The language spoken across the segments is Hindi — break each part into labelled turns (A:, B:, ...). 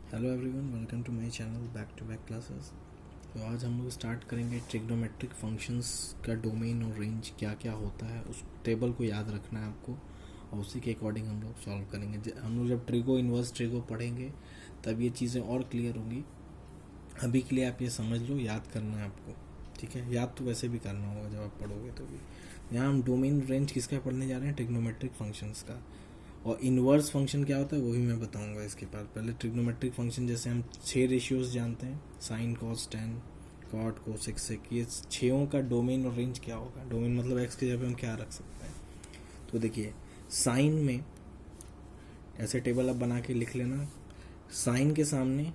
A: Hello everyone, welcome to my channel back to back classes. तो आज हम लोग स्टार्ट करेंगे ट्रिग्नोमेट्रिक फंक्शंस का डोमेन और रेंज क्या क्या होता है। उस टेबल को याद रखना है आपको और उसी के अकॉर्डिंग हम लोग सॉल्व करेंगे। हम लोग जब ट्रिगो इन्वर्स ट्रिगो पढ़ेंगे तब ये चीज़ें और क्लियर होंगी। अभी के लिए आप ये समझ लो, याद करना है आपको, ठीक है। याद तो वैसे भी करना होगा जब आप पढ़ोगे तो भी। यहाँ हम डोमेन रेंज किसका पढ़ने जा रहे हैं? ट्रिग्नोमेट्रिक फंक्शंस का। और इन्वर्स फंक्शन क्या होता है वो भी मैं बताऊंगा इसके बाद। पहले ट्रिग्नोमेट्रिक फंक्शन जैसे हम 6 रेशियोज जानते हैं, sine, cos, tan, cot, cosec, sec. ये 6 का डोमेन और रेंज क्या होगा? डोमेन मतलब एक्स की जगह पे हम क्या रख सकते हैं। तो देखिए, साइन में ऐसे टेबल आप बना के लिख लेना। साइन के सामने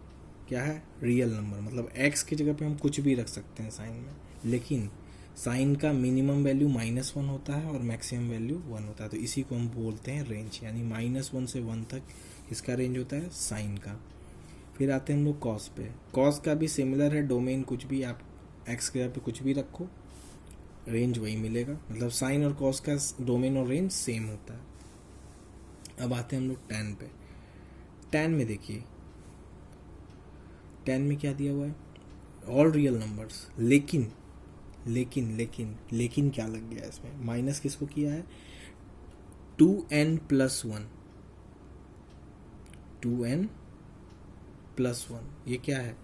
A: क्या है? रियल नंबर, मतलब एक्स की जगह पे हम कुछ भी रख सकते हैं साइन में। लेकिन साइन का मिनिमम वैल्यू -1 होता है और मैक्सिमम वैल्यू 1 होता है। तो इसी को हम बोलते हैं रेंज, यानी -1 से 1 तक इसका रेंज होता है साइन का। फिर आते हैं हम लोग कॉस पे। कॉस का भी सिमिलर है डोमेन, कुछ भी आप एक्स के जगह पे कुछ भी रखो, रेंज वही मिलेगा। मतलब साइन और कॉस का डोमेन और रेंज सेम होता है। अब आते हैं हम लोग टेन पे। टेन में देखिए, टेन में क्या दिया हुआ है? All real numbers. लेकिन लेकिन लेकिन लेकिन क्या लग गया इसमें? माइनस किसको किया है? 2n+1। 2n+1 ये क्या है?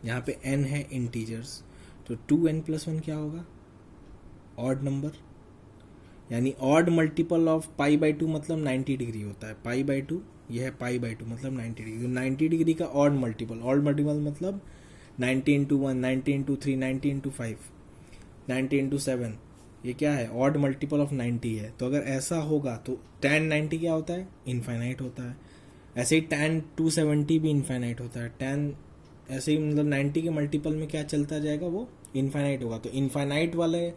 A: यहाँ पे n है इंटीजर्स, तो 2n+1 क्या होगा? ऑड नंबर, यानी ऑड मल्टीपल ऑफ π/2 मतलब 90 डिग्री होता है। π/2 ये है π/2 मतलब 90 डिग्री। 90 डिग्री का ऑड मल्टीपल मतलब 90 इंटू 1, 90 इंटू 3, 90 इंटू 5, 90 इंटू 7। ये क्या है? ऑड मल्टीपल ऑफ 90 है। तो अगर ऐसा होगा तो tan 90 क्या होता है? इनफाइनाइट होता है। ऐसे ही tan 270 भी इनफाइनाइट होता है। tan ऐसे ही मतलब 90 के मल्टीपल में क्या चलता जाएगा? वो इनफाइनाइट होगा। तो इनफाइनाइट वाले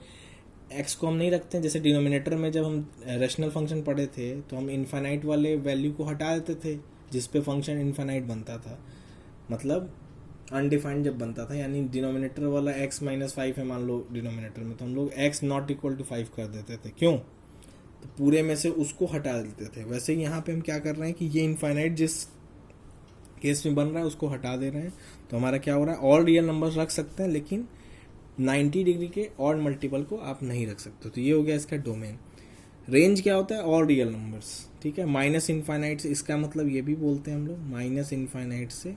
A: एक्स को हम नहीं रखते हैं। जैसे डिनोमिनेटर में जब हम रैशनल फंक्शन पढ़े थे तो हम इनफाइनाइट वाले वैल्यू को हटा देते थे जिस पे फंक्शन इनफाइनाइट बनता था, मतलब अनडिफाइंड जब बनता था। यानी डिनोमिनेटर वाला x-5 है मान लो डिनोमिनेटर में, तो हम लोग x नॉट इक्वल टू 5 कर देते थे। क्यों? तो पूरे में से उसको हटा देते थे। वैसे ही यहाँ पे हम क्या कर रहे हैं कि ये इनफाइनाइट जिस केस में बन रहा है उसको हटा दे रहे हैं। तो हमारा क्या हो रहा है? ऑल रियल नंबर्स रख सकते हैं लेकिन 90 डिग्री के ऑड मल्टीपल को आप नहीं रख सकते। तो ये हो गया इसका डोमेन। रेंज क्या होता है? ऑल रियल नंबर्स, ठीक है। माइनस इनफाइनाइट से, इसका मतलब ये भी बोलते हैं हम लोग माइनस इनफाइनाइट से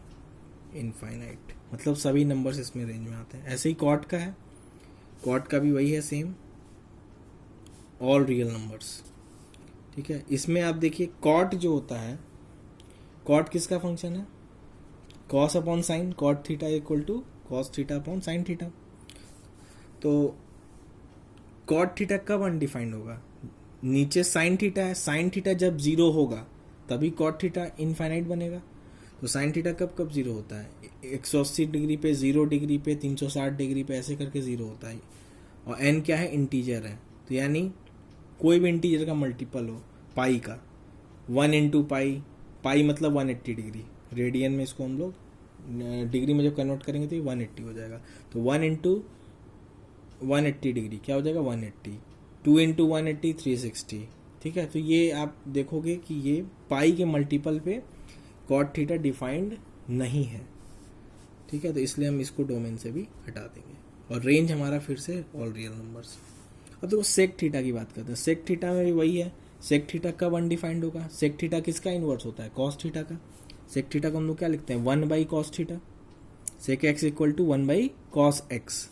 A: इनफाइनाइट, मतलब सभी नंबर्स इसमें रेंज में आते हैं। ऐसे ही कॉट का है, कॉट का भी वही है सेम, ऑल रियल नंबर्स, ठीक है। इसमें आप देखिए कॉट जो होता है, कॉट किसका फंक्शन है? Cos upon sine, cot theta equal to cos theta upon sine theta. तो कॉट थीटा कब अनडिफाइंड होगा? नीचे साइन थीटा है, साइन थीटा जब 0 होगा तभी कॉट थीटा इनफाइनाइट बनेगा। तो साइन थीटा कब कब 0 होता है? 180 डिग्री पे, 0 डिग्री पे, 360 डिग्री पे, ऐसे करके 0 होता है। और n क्या है? इंटीजर है। तो यानी कोई भी इंटीजर का मल्टीपल हो पाई का, 1 इंटू पाई, पाई मतलब 180 डिग्री। रेडियन में इसको हम लोग डिग्री में जब कन्वर्ट करेंगे तो ये 180 हो जाएगा। तो 1 इंटू 180 डिग्री क्या हो जाएगा? 180। 2 इंटू 180 360, ठीक है। तो ये आप देखोगे कि ये पाई के मल्टीपल पे कॉट थीटा डिफाइंड नहीं है, ठीक है। तो इसलिए हम इसको डोमेन से भी हटा देंगे। और रेंज हमारा फिर से ऑल रियल नंबर्स। अब देखो सेक थीटा की बात करते हैं। सेक थीटा में भी वही है। सेक थीटा कब अनडिफाइंड होगा? सेक थीटा किसका इनवर्स होता है? कॉस थीटा का। सेक थीटा को हम लोग क्या लिखते हैं? 1/cos theta. Sec x equal to 1/cos x.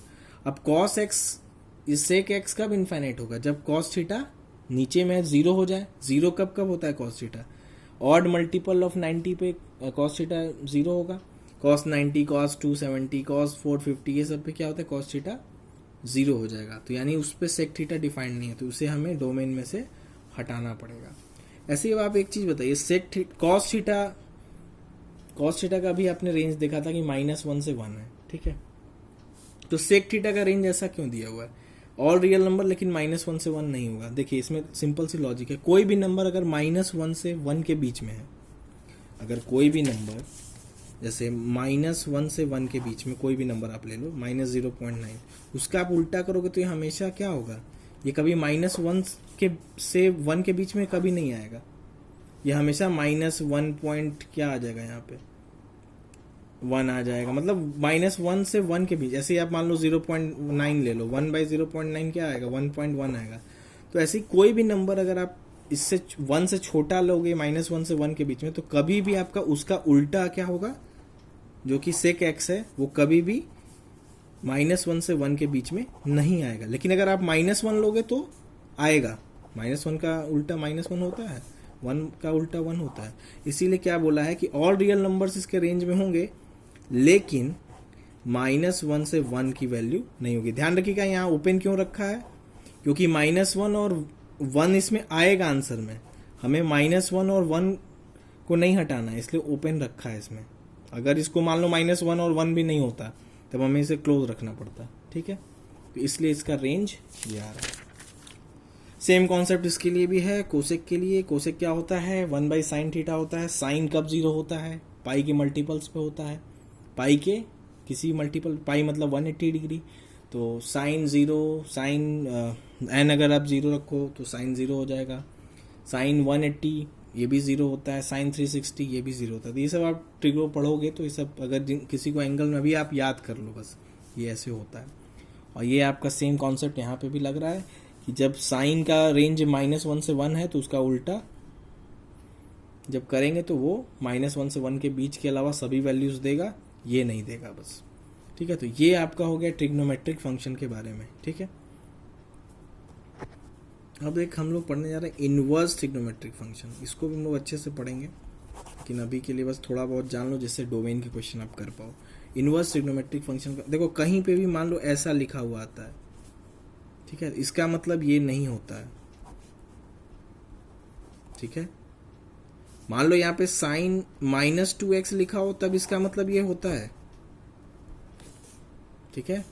A: अब cos एक्स, इस सेक एक्स कब इनफाइनाइट होगा? जब cos थीटा नीचे में 0 हो जाए। 0 कब कब होता है cos theta? Odd multiple of 90 पे cos थीटा 0 होगा। cos 90, cos 270, cos 450, ये सब पे क्या होता है? cos थीटा 0 हो जाएगा। तो यानी उस पर सेक थीटा डिफाइंड नहीं है, तो उसे हमें डोमेन में से हटाना पड़ेगा। ऐसे ही अब आप एक चीज़ बताइए, सेक cos थीटा का भी आपने रेंज देखा था कि -1 से 1 है, ठीक है। तो सेक थीटा का रेंज ऐसा क्यों दिया हुआ है? ऑल रियल नंबर लेकिन -1 से 1 नहीं होगा। देखिए इसमें सिंपल सी लॉजिक है। कोई भी नंबर अगर -1 से 1 के बीच में है, अगर कोई भी नंबर जैसे -1 से 1 के बीच में कोई भी नंबर आप ले लो, -0.9, उसका आप उल्टा करोगे तो ये हमेशा क्या होगा? ये कभी -1 से 1 के बीच में कभी नहीं आएगा। ये हमेशा -1 पॉइंट क्या आ जाएगा यहाँ पे? 1 आ जाएगा, मतलब -1 से 1 के बीच। ऐसे ही आप मान लो 0.9 ले लो, 1/0.9 क्या आएगा, 1.1 आएगा। तो ऐसे ही कोई भी नंबर अगर आप इससे 1 से छोटा लोगे, -1 से 1 के बीच में, तो कभी भी आपका उसका उल्टा क्या होगा, जो कि sec x है, वो कभी भी -1 से 1 के बीच में नहीं आएगा। लेकिन अगर आप -1 लोगे तो आएगा। -1 का उल्टा -1 होता है, 1 का उल्टा 1 होता है। इसीलिए क्या बोला है कि ऑल रियल नंबर्स इसके रेंज में होंगे, लेकिन -1 से 1 की वैल्यू नहीं होगी। ध्यान रखिएगा यहाँ ओपन क्यों रखा है, क्योंकि -1 और 1 इसमें आएगा आंसर में। हमें -1 और 1 को नहीं हटाना है, इसलिए ओपन रखा है इसमें। अगर इसको मान लो -1 और 1 भी नहीं होता, तब हमें इसे क्लोज रखना पड़ता। ठीक है, तो इसलिए इसका रेंज ये आ रहा है। सेम कॉन्सेप्ट इसके लिए भी है, कोसेक के लिए। कोसेक क्या होता है, 1/sin थीटा होता है। साइन कब 0 होता है, पाई के मल्टीपल्स पे होता है, पाई के किसी मल्टीपल, पाई मतलब 180 डिग्री। तो साइन 0, साइन एन अगर आप 0 रखो तो साइन 0 हो जाएगा। साइन 180 ये भी 0 होता है, साइन 360 ये भी 0 होता है। तो ये सब आप ट्रिगो पढ़ोगे तो ये सब, अगर किसी को एंगल में भी आप याद कर लो, बस ये ऐसे होता है। और ये आपका सेम कॉन्सेप्ट यहाँ पे भी लग रहा है कि जब साइन का रेंज -1 से 1 है तो उसका उल्टा जब करेंगे तो वो -1 से 1 के बीच के अलावा सभी वैल्यूज देगा, ये नहीं देगा बस। ठीक है, तो ये आपका हो गया ट्रिग्नोमेट्रिक फंक्शन के बारे में। ठीक है, अब एक हम लोग पढ़ने जा रहे हैं इनवर्स ट्रिग्नोमेट्रिक फंक्शन। इसको भी हम लोग अच्छे से पढ़ेंगे, लेकिन अभी के लिए बस थोड़ा बहुत जान लो जिससे डोमेन के क्वेश्चन आप कर पाओ। इनवर्स ट्रिग्नोमेट्रिक फंक्शन का देखो, कहीं पे भी मान लो ऐसा लिखा हुआ आता है, ठीक है, इसका मतलब ये नहीं होता है। ठीक है, मान लो यहाँ पे साइन -2x लिखा हो, तब इसका मतलब ये होता है। ठीक है,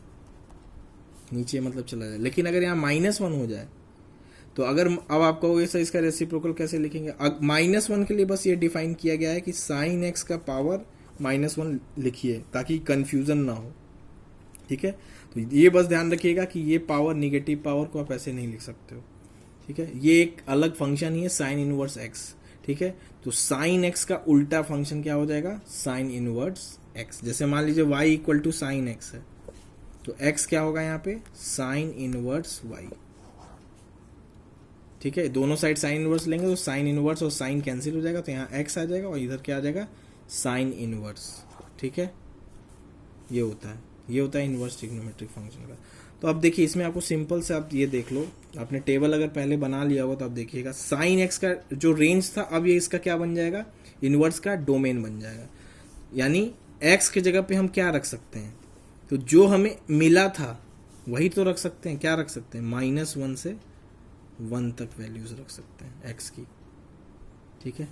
A: नीचे मतलब चला जाए। लेकिन अगर यहाँ -1 हो जाए तो अगर अब आप कहोगे सर इसका रेसिप्रोकल कैसे लिखेंगे, -1 के लिए बस ये डिफाइन किया गया है कि साइन x का पावर -1 लिखिए ताकि कंफ्यूजन ना हो। ठीक है, तो ये बस ध्यान रखिएगा कि ये पावर, निगेटिव पावर को आप ऐसे नहीं लिख सकते हो। ठीक है, ये एक अलग फंक्शन ही है, साइन इनवर्स x। ठीक है, तो साइन x का उल्टा फंक्शन क्या हो जाएगा, साइन इनवर्स x। जैसे मान लीजिए y = साइन x है, तो x क्या होगा यहाँ पे, साइन इनवर्स y। ठीक है, दोनों साइड साइन इनवर्स लेंगे तो साइन इनवर्स और साइन कैंसिल हो जाएगा, तो यहाँ x आ जाएगा और इधर क्या आ जाएगा, साइन इनवर्स। ठीक है, ये होता है इनवर्स ट्रिग्नोमेट्रिक फंक्शन का। तो अब देखिए इसमें आपको सिंपल से आप ये देख लो, आपने टेबल अगर पहले बना लिया हो तो आप देखिएगा साइन x का जो रेंज था, अब ये इसका क्या बन जाएगा, इनवर्स का डोमेन बन जाएगा। यानी x के जगह पे हम क्या रख सकते हैं, तो जो हमें मिला था वही तो रख सकते हैं। क्या रख सकते हैं, -1 से 1 तक वैल्यूज रख सकते हैं x की। ठीक है,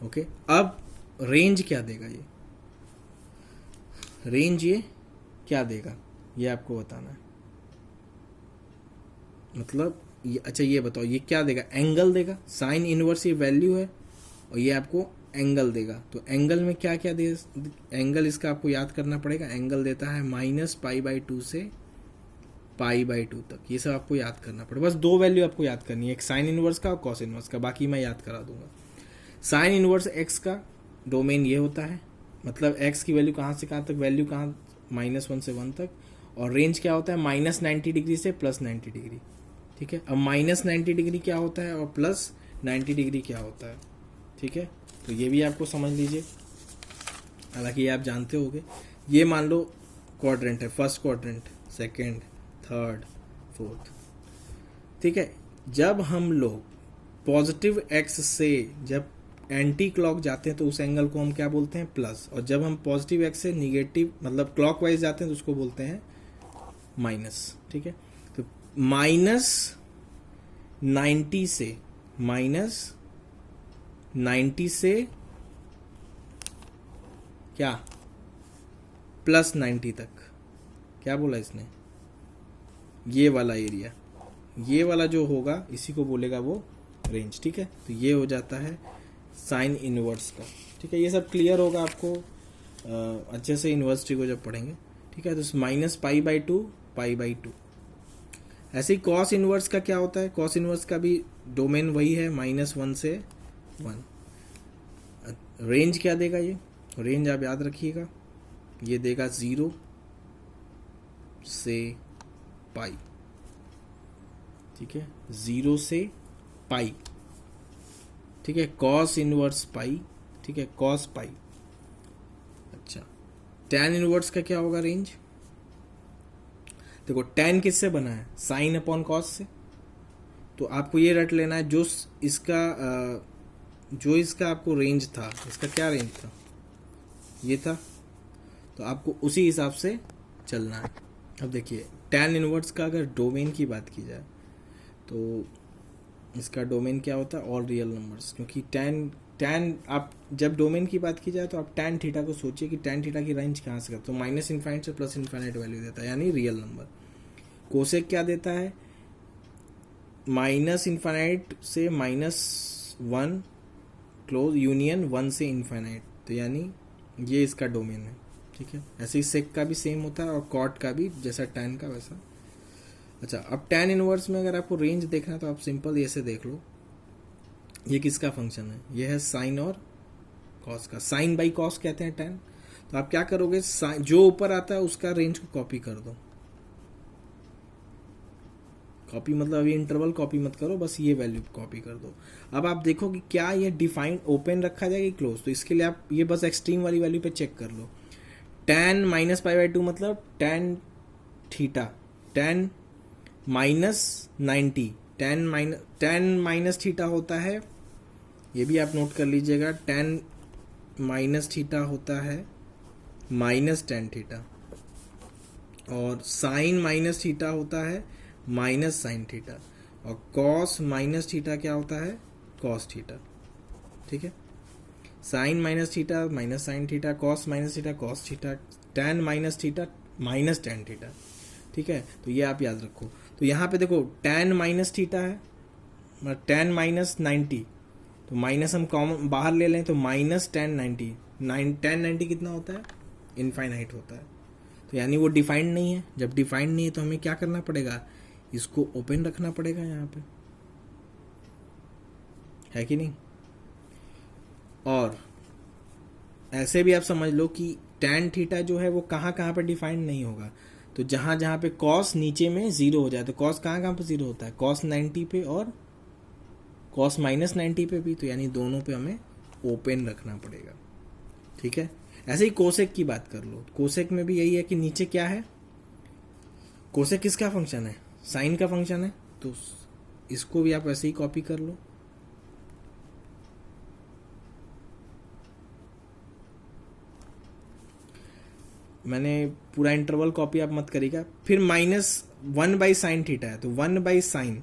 A: ओके। अब रेंज क्या देगा, ये रेंज ये क्या देगा, ये आपको बताना है। मतलब ये, अच्छा ये बताओ ये क्या देगा, एंगल देगा। साइन इनवर्स ये वैल्यू है और ये आपको एंगल देगा। तो एंगल में क्या क्या दे, एंगल इसका आपको याद करना पड़ेगा। एंगल देता है -π/2 से π/2 तक। ये सब आपको याद करना पड़ेगा। बस 2 वैल्यू आपको याद करनी है, एक साइन इनवर्स का और कॉस इनवर्स का, बाकी मैं याद करा दूंगा। साइन इनवर्स x का डोमेन ये होता है, मतलब x की वैल्यू कहाँ से कहाँ तक, वैल्यू कहाँ, -1 से 1 तक। और रेंज क्या होता है, -90 डिग्री से +90 डिग्री। ठीक है, अब -90 डिग्री क्या होता है और +90 डिग्री क्या होता है। ठीक है, तो ये भी आपको समझ लीजिए, हालांकि ये आप जानते होगे। ये मान लो क्वाड्रेंट है, first quadrant, second, third, fourth. ठीक है, जब हम लोग पॉजिटिव x से जब एंटी क्लॉक जाते हैं तो उस एंगल को हम क्या बोलते हैं, प्लस। और जब हम पॉजिटिव x से निगेटिव मतलब क्लॉकवाइज जाते हैं तो उसको बोलते हैं माइनस। ठीक है, तो -90 से क्या +90 तक, क्या बोला इसने, ये वाला एरिया, ये वाला जो होगा इसी को बोलेगा वो रेंज। ठीक है, तो ये हो जाता है साइन इनवर्स का। ठीक है, ये सब क्लियर होगा आपको अच्छे से इनवर्स ट्री को जब पढ़ेंगे। ठीक है, तो -π/2 π/2। ऐसे ही कॉस इनवर्स का क्या होता है, कॉस इनवर्स का भी डोमेन वही है, -1 से 1। रेंज क्या देगा ये, रेंज आप याद रखिएगा, ये देगा 0 से पाई, ठीक है, 0 से पाई, ठीक है, कॉस इनवर्स पाई, ठीक है, कॉस पाई। अच्छा, tan इनवर्स का क्या होगा रेंज? देखो tan किससे बना है? साइन अपॉन कॉस से। तो आपको ये रट लेना है, जो इसका आपको रेंज था, इसका क्या रेंज था, ये था, तो आपको उसी हिसाब से चलना है। अब देखिए tan इनवर्स का अगर डोमेन की बात की जाए तो इसका डोमेन क्या होता है? ऑल रियल नंबर्स, क्योंकि tan आप जब डोमेन की बात की जाए तो आप tan थीटा को सोचिए कि tan थीटा की रेंज कहाँ से, तो माइनस इन्फाइनाइट से प्लस इन्फाइनाइट वैल्यू देता है, यानी रियल नंबर। कोसेक क्या देता है? माइनस इन्फाइनाइट से -1 क्लोज यूनियन 1 से इन्फाइनाइट, तो यानी ये इसका डोमेन है, ठीक है। ऐसे ही सेक का भी सेम होता है और कॉट का भी, जैसा tan का वैसा। अच्छा, अब tan इनवर्स में अगर आपको रेंज देखना है तो आप सिंपल ये से देख लो, ये किसका फंक्शन है? ये है साइन और कॉस का। साइन बाई कॉस कहते हैं tan। तो आप क्या करोगे, जो ऊपर आता है उसका रेंज को कॉपी कर दो। कॉपी मतलब अभी इंटरवल कॉपी मत करो, बस ये वैल्यू कॉपी कर दो। अब आप देखो कि क्या ये डिफाइंड ओपन रखा जाएगा कि क्लोज, तो इसके लिए आप ये बस एक्सट्रीम वाली वैल्यू पे चेक कर लो। tan -π/2 मतलब tan theta, tan -90, tan minus theta होता है, ये भी आप नोट कर लीजिएगा, tan माइनस थीटा होता है माइनस tan थीटा, और साइन माइनस थीटा होता है माइनस साइन थीटा, और कॉस माइनस थीटा क्या होता है? कॉस थीटा, ठीक है। Sine minus theta minus sine theta, cos minus theta cos theta, tan minus theta minus tan theta, ठीक है। तो ये आप याद रखो। तो यहाँ पे देखो tan माइनस थीटा है, tan -90, तो माइनस हम कॉमन बाहर ले लें तो माइनस tan 90 कितना होता है? इनफाइनाइट होता है। तो यानी वो डिफाइंड नहीं है। जब डिफाइंड नहीं है तो हमें क्या करना पड़ेगा? इसको ओपन रखना पड़ेगा यहाँ पे, है कि नहीं? और ऐसे भी आप समझ लो कि tan थीटा जो है वो कहाँ कहाँ पे डिफाइंड नहीं होगा, तो जहाँ जहाँ पे cos नीचे में 0 हो जाए, तो cos कहाँ कहाँ पे 0 होता है? cos 90 पे और cos -90 पे भी, तो यानी दोनों पे हमें ओपन रखना पड़ेगा, ठीक है। ऐसे ही कोसेक की बात कर लो, कोसेक में भी यही है कि नीचे क्या है? कोसेक किसका फंक्शन है? साइन का फंक्शन है, तो इसको भी आप ऐसे ही कॉपी कर लो। मैंने पूरा इंटरवल कॉपी आप मत करिएगा। फिर -1 साइन थीटा है, तो 1 साइन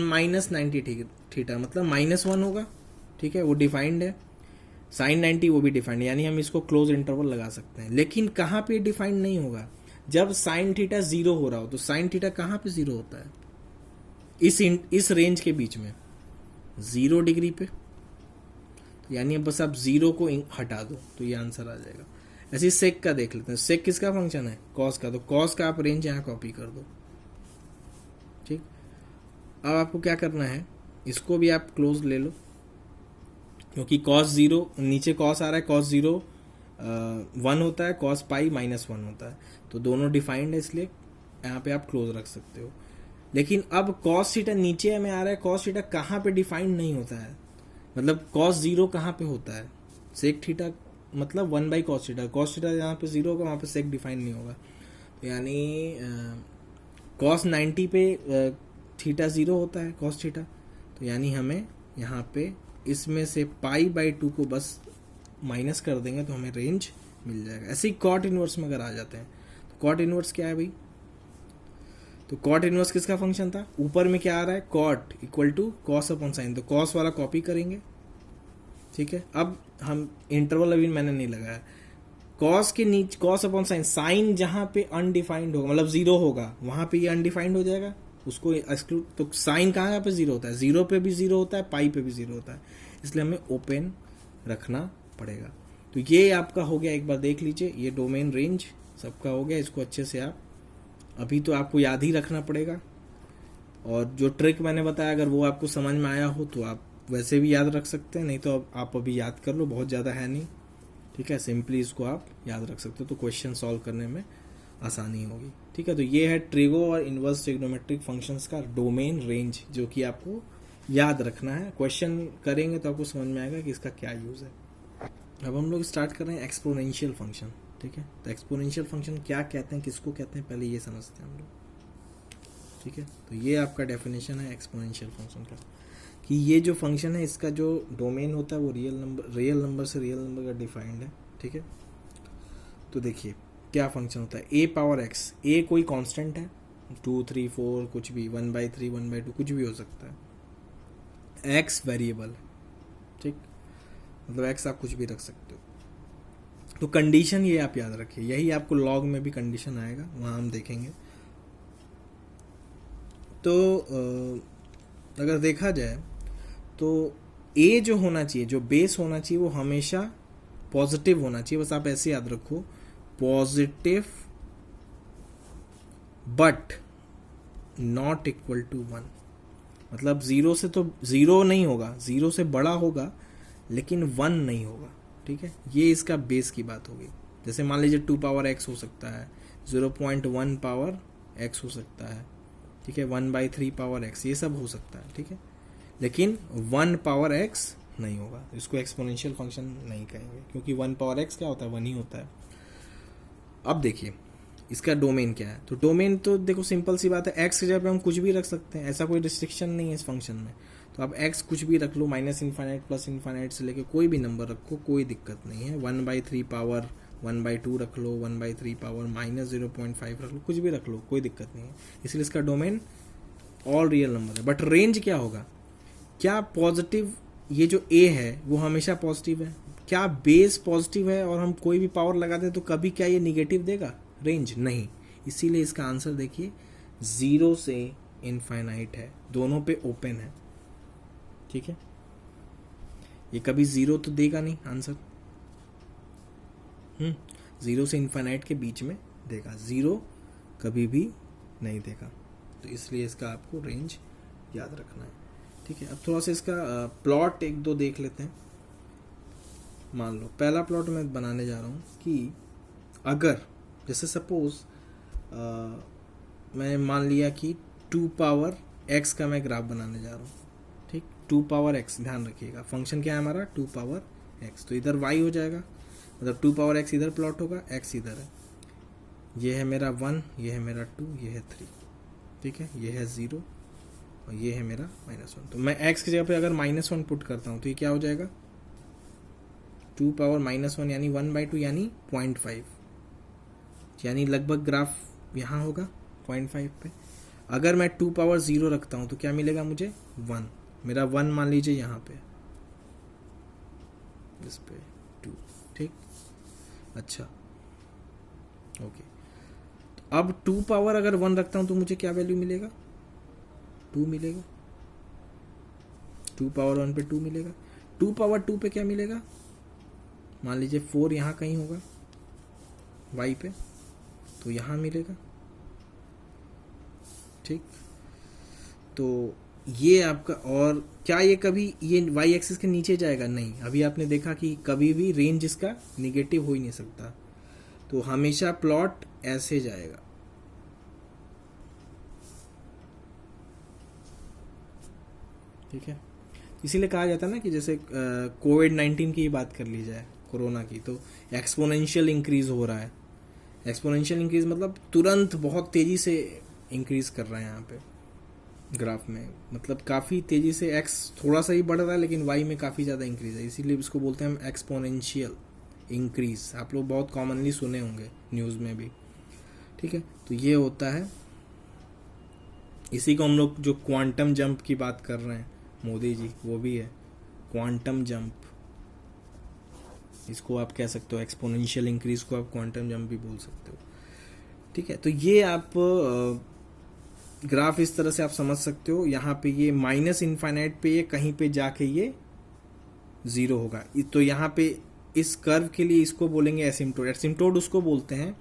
A: -90 थीटा मतलब -1 होगा, ठीक है, वो डिफाइंड है। साइन 90 वो भी डिफाइंड है, यानी हम इसको क्लोज इंटरवल लगा सकते हैं। लेकिन कहाँ पे डिफाइंड नहीं होगा? जब साइन थीटा 0 हो रहा हो, तो साइन थीटा कहाँ पे 0 होता है? इस रेंज के बीच में 0 डिग्री पे, यानी अब बस आप 0 को हटा दो तो ये आंसर आ जाएगा। ऐसे ही सेक का देख लेते हैं। सेक किसका फंक्शन है? कॉस का, तो कॉस का आप रेंज यहाँ कॉपी कर दो, ठीक। अब आपको क्या करना है, इसको भी आप क्लोज ले लो, क्योंकि cos 0 नीचे cos आ रहा है, cos 0 1 होता है, cos पाई -1 होता है, तो दोनों डिफाइंड है, इसलिए यहाँ पे आप क्लोज रख सकते हो। लेकिन अब cos थीटा नीचे में आ रहा है, cos थीटा कहाँ पे डिफाइंड नहीं होता है? मतलब cos 0 कहाँ पे होता है? सेक थीटा मतलब 1/cos थीटा, cos थीटा यहाँ पे 0 होगा, वहाँ पे सेक डिफाइंड नहीं होगा, तो यानी cos 90 पे थीटा 0 होता है, cos थीटा, तो यानी हमें यहाँ पे इसमें से π/2 को बस माइनस कर देंगे तो हमें रेंज मिल जाएगा। ऐसे ही कॉट इनवर्स में अगर आ जाते हैं, तो कॉट इनवर्स क्या है भाई? तो कॉट इनवर्स किसका फंक्शन था? ऊपर में क्या आ रहा है? Cot equal to cos upon sine, तो कॉस वाला कॉपी करेंगे, ठीक है। अब हम इंटरवल अभी मैंने नहीं लगाया, कॉस के नीचे कॉस अपॉन साइन, साइन जहाँ पे अनडिफाइंड होगा मतलब 0 होगा, वहां पे ये अनडिफाइंड हो जाएगा, उसको एक्सक्लूड। तो साइन कहाँ पे 0 होता है? 0 पे भी 0 होता है, पाई पे भी 0 होता है, इसलिए हमें ओपन रखना पड़ेगा। तो ये आपका हो गया, एक बार देख लीजिए, ये डोमेन रेंज सबका हो गया। इसको अच्छे से आप अभी तो आपको याद ही रखना पड़ेगा, और जो ट्रिक मैंने बताया अगर वो आपको समझ में आया हो तो आप वैसे भी याद रख सकते हैं, नहीं तो अब आप अभी याद कर लो, बहुत ज़्यादा है नहीं, ठीक है। सिंपली इसको आप याद रख सकते हो तो क्वेश्चन सॉल्व करने में आसानी होगी, ठीक है। तो ये है ट्रिगो और इन्वर्स ट्रिग्नोमेट्रिक फंक्शंस का डोमेन रेंज, जो कि आपको याद रखना है। क्वेश्चन करेंगे तो आपको समझ में आएगा कि इसका क्या यूज़ है। अब हम लोग स्टार्ट कर रहे हैं एक्सपोनेंशियल फंक्शन, ठीक है। तो एक्सपोनेंशियल फंक्शन क्या कहते हैं, किसको कहते हैं, पहले ये समझते हैं हम लोग, ठीक है। तो ये आपका डेफिनेशन है एक्सपोनेंशियल फंक्शन का, कि ये जो फंक्शन है इसका जो डोमेन होता है वो रियल नंबर से रियल नंबर का डिफाइंड है, ठीक है। तो देखिए क्या फंक्शन होता है, ए पावर एक्स, ए कोई कांस्टेंट है, 2 3 4 कुछ भी, 1/3 1/2 कुछ भी हो सकता है, एक्स वेरिएबल है, ठीक, मतलब एक्स आप कुछ भी रख सकते हो। तो कंडीशन ये आप याद रखिए, यही आपको लॉग में भी कंडीशन आएगा, वहाँ हम देखेंगे। तो अगर देखा जाए तो ए जो होना चाहिए, जो बेस होना चाहिए, वो हमेशा पॉजिटिव होना चाहिए। बस आप ऐसे याद रखो, positive but not equal to 1। मतलब जीरो से तो जीरो नहीं होगा, जीरो से बड़ा होगा लेकिन 1 नहीं होगा, ठीक है। ये इसका बेस की बात होगी। जैसे मान लीजिए 2 पावर एक्स हो सकता है, 0.1 पावर एक्स हो सकता है, ठीक है, 1/3 पावर एक्स, ये सब हो सकता है, ठीक है, लेकिन 1 पावर एक्स नहीं होगा। इसको एक्सपोनेंशियल फंक्शन नहीं कहेंगे, क्योंकि 1 पावर एक्स क्या होता है, 1 ही होता है। अब देखिए इसका डोमेन क्या है। तो डोमेन तो देखो सिंपल सी बात है, एक्स की जगह पे हम कुछ भी रख सकते हैं, ऐसा कोई रिस्ट्रिक्शन नहीं है इस फंक्शन में। तो आप एक्स कुछ भी रख लो, -∞ +∞ से लेके कोई भी नंबर रखो, कोई दिक्कत नहीं है। 1/3 पावर 1/2 रख लो, 1/3 पावर -0.5 रख लो, कुछ भी रख लो, कोई दिक्कत नहीं है। इसलिए इसका डोमेन ऑल रियल नंबर है। बट रेंज क्या होगा, क्या पॉजिटिव, ये जो ए है वो हमेशा पॉजिटिव है, क्या बेस पॉजिटिव है और हम कोई भी पावर लगा दें तो कभी क्या ये निगेटिव देगा रेंज, नहीं। इसीलिए इसका आंसर देखिए 0 से इनफाइनाइट है, दोनों पे ओपन है, ठीक है। ये कभी 0 तो देगा नहीं आंसर, 0 से इनफाइनाइट के बीच में देगा, 0 कभी भी नहीं देगा। तो इसलिए इसका आपको रेंज याद रखना है, ठीक है। अब थोड़ा सा इसका प्लॉट एक दो देख लेते हैं। मान लो पहला प्लॉट मैं बनाने जा रहा हूँ कि अगर जैसे सपोज मैं मान लिया कि 2 पावर x का मैं ग्राफ बनाने जा रहा हूँ, ठीक। 2 पावर x, ध्यान रखिएगा फंक्शन क्या है हमारा, 2 पावर x, तो इधर y हो जाएगा, मतलब 2 पावर x इधर प्लॉट होगा, x इधर है, ये है मेरा 1, ये है मेरा 2, ये है 3, ठीक है, ये है 0 और ये है मेरा -1। तो मैं x की जगह पे अगर -1 पुट करता हूँ तो ये क्या हो जाएगा, 2 पावर -1 यानी 1/2 यानी 0.5, यानी लगभग ग्राफ यहाँ होगा 0.5 पे। अगर मैं 2 पावर 0 रखता हूँ तो क्या मिलेगा मुझे, 1, मेरा 1 मान लीजिए यहाँ पे, इस पे 2, ठीक, अच्छा ओके। तो अब 2 पावर अगर 1 रखता हूँ तो मुझे क्या वैल्यू मिलेगा, 2 मिलेगा, 2 पावर 1 पे 2 मिलेगा। 2 पावर 2 पे क्या मिलेगा, मान लीजिए 4 यहाँ कहीं होगा y पे, तो यहाँ मिलेगा, ठीक। तो ये आपका, और क्या ये कभी ये y एक्सिस के नीचे जाएगा, नहीं। अभी आपने देखा कि कभी भी रेंज इसका निगेटिव हो ही नहीं सकता, तो हमेशा प्लॉट ऐसे जाएगा, ठीक है। इसीलिए कहा जाता है ना कि जैसे कोविड-19 की बात कर ली जाए, कोरोना की, तो एक्सपोनेंशियल इंक्रीज हो रहा है। एक्सपोनेंशियल इंक्रीज मतलब तुरंत बहुत तेजी से इंक्रीज कर रहा है यहाँ पे ग्राफ में, मतलब काफ़ी तेजी से x थोड़ा सा ही बढ़ रहा है लेकिन y में काफ़ी ज़्यादा इंक्रीज है, इसीलिए इसको बोलते हैं हम एक्सपोनेंशियल इंक्रीज। आप लोग बहुत कॉमनली सुने होंगे न्यूज़ में भी, ठीक है। तो ये होता है, इसी को हम लोग जो क्वांटम जंप की बात कर रहे हैं मोदी जी, वो भी है क्वांटम जंप, इसको आप कह सकते हो एक्सपोनेंशियल इंक्रीज को आप क्वांटम जंप भी बोल सकते हो, ठीक है। तो ये आप ग्राफ इस तरह से आप समझ सकते हो, यहाँ पे ये -∞ पे ये कहीं पे जाके ये 0 होगा। तो यहाँ पे इस कर्व के लिए इसको बोलेंगे एसिम्प्टोट। एसिम्प्टोट उसको बोलते हैं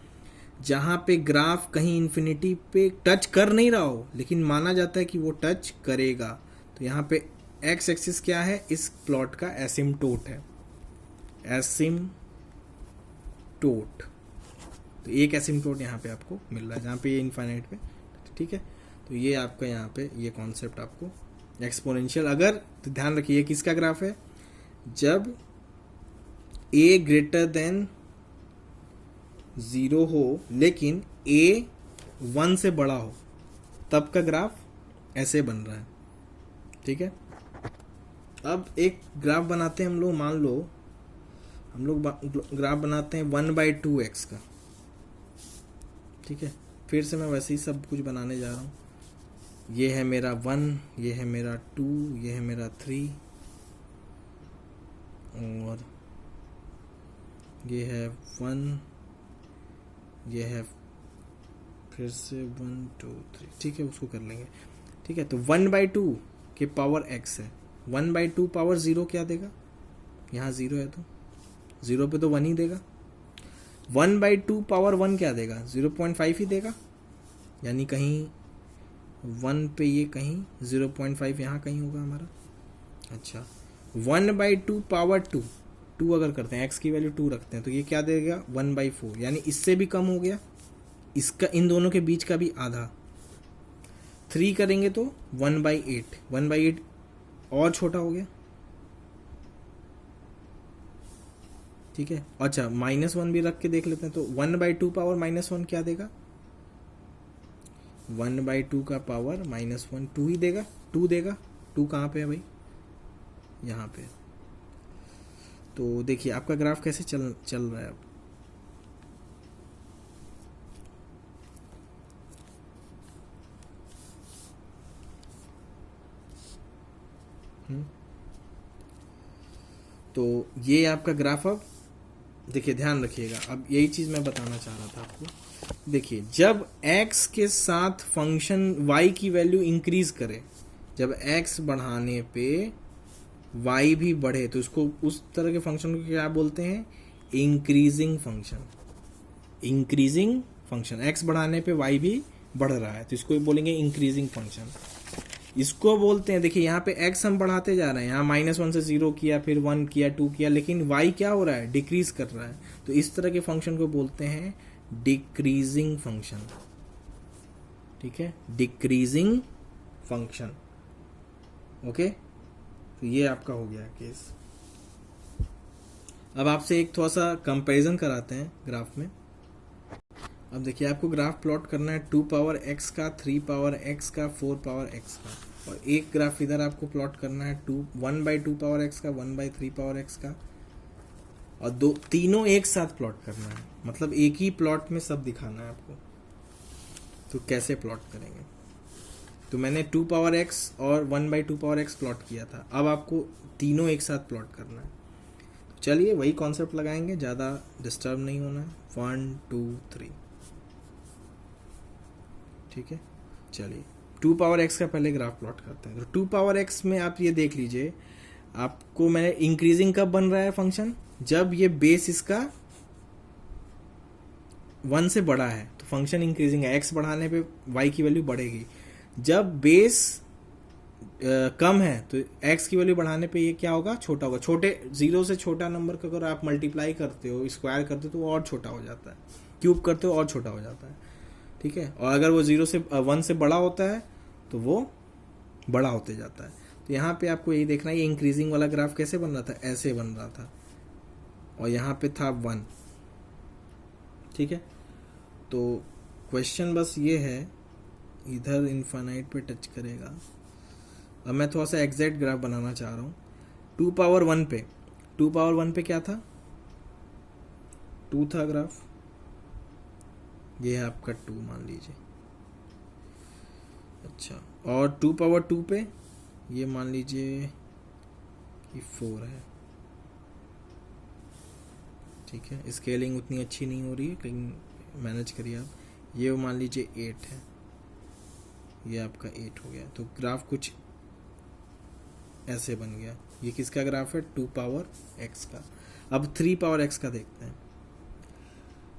A: जहाँ पे ग्राफ कहीं इन्फिनिटी पे टच कर नहीं रहा हो लेकिन माना जाता है कि वो टच करेगा। तो यहाँ पे एक्स एक्सिस क्या है इस प्लॉट का, एसिम्टोट है, एसिम्टोट। तो एक एसिम्टोट यहाँ पे आपको मिल रहा है जहाँ पे ये इनफाइनाइट पे, ठीक है। तो ये आपका यहाँ पे ये कॉन्सेप्ट आपको एक्सपोनेंशियल, अगर तो ध्यान रखिए किसका ग्राफ है, जब a ग्रेटर देन 0 हो लेकिन a 1 से बड़ा हो, तब का ग्राफ ऐसे बन रहा है, ठीक है। अब एक ग्राफ बनाते हैं हम लोग, मान लो हम लोग ग्राफ बनाते हैं 1/2x का, ठीक है। फिर से मैं वैसे ही सब कुछ बनाने जा रहा हूँ। ये है मेरा 1, ये है मेरा 2, ये है मेरा 3 और ये है 1, ये है फिर से 1 2 3, ठीक है, उसको कर लेंगे, ठीक है। तो 1/2 के पावर x है, 1/2 पावर 0 क्या देगा, यहाँ 0 है तो 0 पे तो 1 ही देगा। 1/2 पावर 1 क्या देगा, 0.5 ही देगा, यानी कहीं 1 पे ये कहीं 0.5 यहाँ कहीं होगा हमारा। अच्छा 1/2 पावर 2 अगर करते हैं, x की वैल्यू 2 रखते हैं तो ये क्या देगा 1/4, यानी इससे भी कम हो गया, इसका इन दोनों के बीच का भी आधा। 3 करेंगे तो 1/8, 1/8 और छोटा हो गया, ठीक है। अच्छा -1 भी रख के देख लेते हैं, तो 1/2 पावर -1 क्या देगा, 1/2 का पावर -1 2 ही देगा, 2 देगा। 2 कहाँ पे है भाई, यहाँ पे। तो देखिए आपका ग्राफ कैसे चल रहा है अब। तो ये आपका ग्राफ अब देखिए, ध्यान रखिएगा, अब यही चीज मैं बताना चाह रहा था आपको। देखिए जब x के साथ फंक्शन y की वैल्यू इंक्रीज करे, जब x बढ़ाने पे y भी बढ़े, तो इसको उस तरह के फंक्शन को क्या बोलते हैं, increasing function. Increasing function, x बढ़ाने पे y भी बढ़ रहा है तो इसको बोलेंगे इंक्रीजिंग फंक्शन, इसको बोलते हैं। देखिए यहाँ पे x हम बढ़ाते जा रहे हैं, यहाँ -1 से 0 किया, फिर 1 किया, 2 किया, लेकिन y क्या हो रहा है, डिक्रीज कर रहा है। तो इस तरह के फंक्शन को बोलते हैं डिक्रीजिंग फंक्शन, ठीक है, डिक्रीजिंग फंक्शन। ओके, तो ये आपका हो गया केस। अब आपसे एक थोड़ा सा कंपैरिजन कराते हैं ग्राफ में। अब देखिए आपको ग्राफ प्लॉट करना है 2 पावर x का, 3 पावर x का, 4 पावर x का, और एक ग्राफ इधर आपको प्लॉट करना है 1/2 पावर x का, 1/3 पावर x का, और तीनों एक साथ प्लॉट करना है, मतलब एक ही प्लॉट में सब दिखाना है आपको। तो कैसे प्लॉट करेंगे, तो मैंने 2 पावर x और 1/2 पावर x प्लॉट किया था, अब आपको तीनों एक साथ प्लॉट करना है। तो चलिए वही कॉन्सेप्ट लगाएंगे, ज़्यादा डिस्टर्ब नहीं होना है। 1 2 3, ठीक है। चलिए 2 पावर x का पहले ग्राफ प्लॉट करते हैं। तो 2 पावर x में आप ये देख लीजिए, आपको मैंने इंक्रीजिंग कब बन रहा है फंक्शन, जब ये बेस इसका 1 से बड़ा है तो फंक्शन इंक्रीजिंग है, x बढ़ाने पे y की वैल्यू बढ़ेगी। जब बेस कम है तो x की वैल्यू बढ़ाने पे ये क्या होगा, छोटा होगा। छोटे 0 से छोटा नंबर का अगर आप मल्टीप्लाई करते हो, स्क्वायर करते हो तो वो और छोटा हो जाता है, क्यूब करते हो और छोटा हो जाता है, ठीक है। और अगर वो 0 से 1 से बड़ा होता है तो वो बड़ा होते जाता है। तो यहाँ पे आपको यही देखना है, ये इंक्रीजिंग वाला ग्राफ कैसे बन रहा था, ऐसे बन रहा था, और यहाँ पे था 1, ठीक है। तो क्वेश्चन बस ये है, इधर इनफाइनाइट पे टच करेगा। अब मैं थोड़ा सा एग्जैक्ट ग्राफ बनाना चाह रहा हूँ। 2 पावर 1 पे, 2 पावर 1 पे क्या था, 2 था ग्राफ, ये है आपका 2 मान लीजिए। अच्छा, और 2 पावर 2 पे ये मान लीजिए कि 4 है, ठीक है। स्केलिंग उतनी अच्छी नहीं हो रही है, लेकिन मैनेज करिए आप। ये मान लीजिए 8 है, ये आपका 8 हो गया। तो ग्राफ कुछ ऐसे बन गया। ये किसका ग्राफ है, 2 पावर x का। अब 3 पावर x का देखते हैं,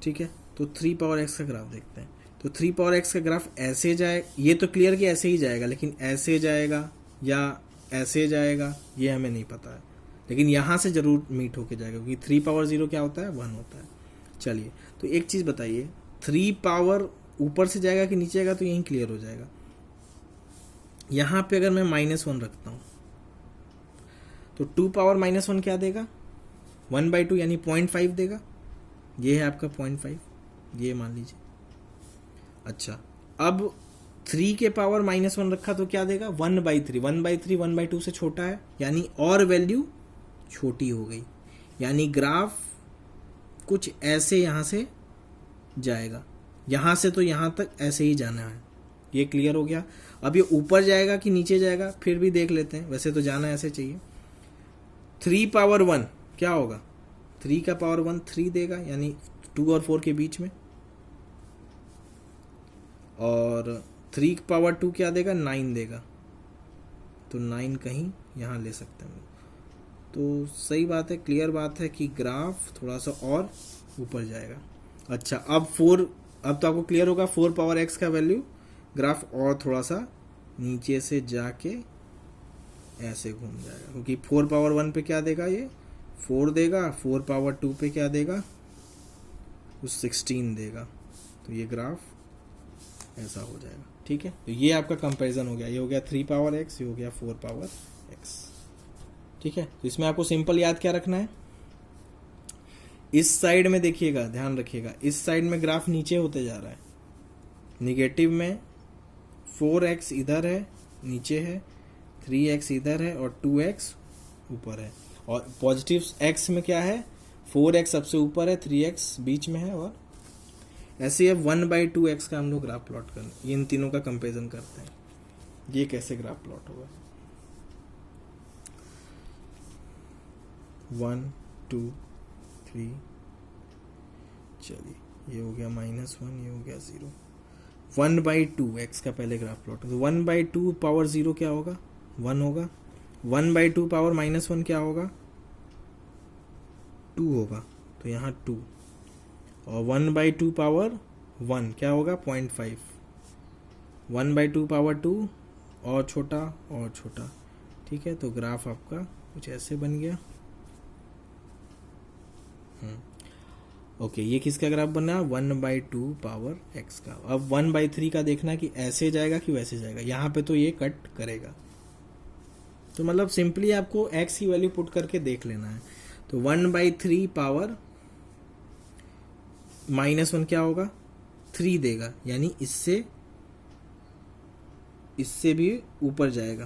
A: ठीक है। तो 3 पावर x का ग्राफ देखते हैं। तो 3 पावर x का ग्राफ ऐसे जाए, ये तो क्लियर कि ऐसे ही जाएगा, लेकिन ऐसे जाएगा या ऐसे जाएगा ये हमें नहीं पता है, लेकिन यहाँ से ज़रूर मीट होके जाएगा क्योंकि 3 पावर 0 क्या होता है 1 होता है। चलिए तो एक चीज़ बताइए, 3 पावर ऊपर से जाएगा कि नीचे जाएगा, तो यहीं क्लियर हो जाएगा। यहाँ पे अगर मैं -1 रखता हूँ तो 2 पावर -1 क्या देगा 1/2 यानी 0.5 देगा। ये है आपका 0.5, ये मान लीजिए। अच्छा अब 3 के पावर -1 रखा तो क्या देगा 1/3। 1/3 1/2 से छोटा है यानी और वैल्यू छोटी हो गई, यानी ग्राफ कुछ ऐसे यहाँ से जाएगा, यहाँ से तो यहाँ तक ऐसे ही जाना है। ये क्लियर हो गया। अब ये ऊपर जाएगा कि नीचे जाएगा फिर भी देख लेते हैं, वैसे तो जाना ऐसे चाहिए। 3 पावर 1 क्या होगा 3 का पावर 1 3 देगा यानी 2 और 4 के बीच में, और 3 पावर 2 क्या देगा 9 देगा, तो 9 कहीं यहाँ ले सकते हैं। तो सही बात है, क्लियर बात है कि ग्राफ थोड़ा सा और ऊपर जाएगा। अच्छा अब तो आपको क्लियर होगा 4 पावर x का वैल्यू ग्राफ और थोड़ा सा नीचे से जाके ऐसे घूम जाएगा, क्योंकि 4 पावर 1 पे क्या देगा ये 4 देगा, 4 पावर 2 पे क्या देगा उस 16 देगा, तो ये ग्राफ ऐसा हो जाएगा। ठीक है, तो ये आपका कंपैरिजन हो गया। ये हो गया 3 पावर x, ये हो गया 4 पावर x। ठीक है, तो इसमें आपको सिंपल याद क्या रखना है, इस साइड में देखिएगा, ध्यान रखिएगा, इस साइड में ग्राफ नीचे होते जा रहा है, निगेटिव में 4x इधर है नीचे है, 3x इधर है और 2x ऊपर है, और पॉजिटिव x में क्या है 4x सबसे ऊपर है, 3x बीच में है, और ऐसे अब 1/2x का हम लोग ग्राफ प्लॉट करना, इन तीनों का कंपेरिजन करते हैं, ये कैसे ग्राफ प्लॉट होगा। 1 2 3, चलिए ये हो गया -1, ये हो गया 0। 1/2x का पहले ग्राफ प्लॉट, तो 1/2 पावर 0 क्या होगा 1 होगा, 1/2 पावर -1 क्या होगा 2 होगा, तो यहाँ 2, और 1/2 पावर 1 क्या होगा 0.5, 1/2 पावर 2 और छोटा और छोटा। ठीक है, तो ग्राफ आपका कुछ ऐसे बन गया। ओके, ये किसका ग्राफ बना 1/2 पावर x का। अब 1/3 का देखना कि ऐसे जाएगा कि वैसे जाएगा, यहाँ पे तो ये कट करेगा, तो मतलब सिंपली आपको x की वैल्यू पुट करके देख लेना है। तो 1/3 पावर -1 क्या होगा 3 देगा, यानी इससे भी ऊपर जाएगा,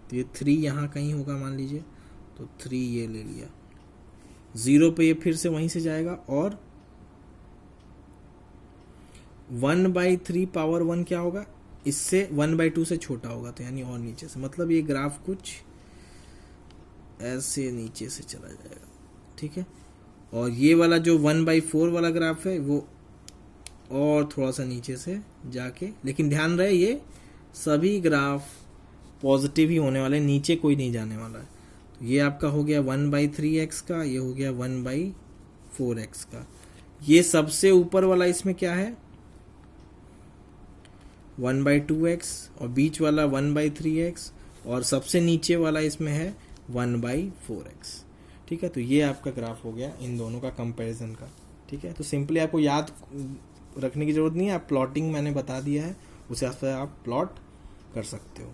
A: तो ये 3 यहाँ कहीं होगा मान लीजिए, तो 3 ये ले लिया, 0 पे ये फिर से वहीं से जाएगा, और 1/3 पावर 1 क्या होगा इससे 1/2 से छोटा होगा, तो यानी और नीचे से, मतलब ये ग्राफ कुछ ऐसे नीचे से चला जाएगा। ठीक है, और ये वाला जो 1/4 वाला ग्राफ है वो और थोड़ा सा नीचे से जाके, लेकिन ध्यान रहे ये सभी ग्राफ पॉजिटिव ही होने वाले, नीचे कोई नहीं जाने वाला है। तो ये आपका हो गया 1/3x का, ये हो गया 1/4x का। ये सबसे ऊपर वाला इसमें क्या है 1/2x, और बीच वाला 1/3x, और सबसे नीचे वाला इसमें है 1/4x। ठीक है, तो ये आपका ग्राफ हो गया इन दोनों का कंपैरिजन का। ठीक है, तो सिंपली आपको याद रखने की जरूरत नहीं है, आप प्लॉटिंग मैंने बता दिया है, उसे आप प्लॉट कर सकते हो।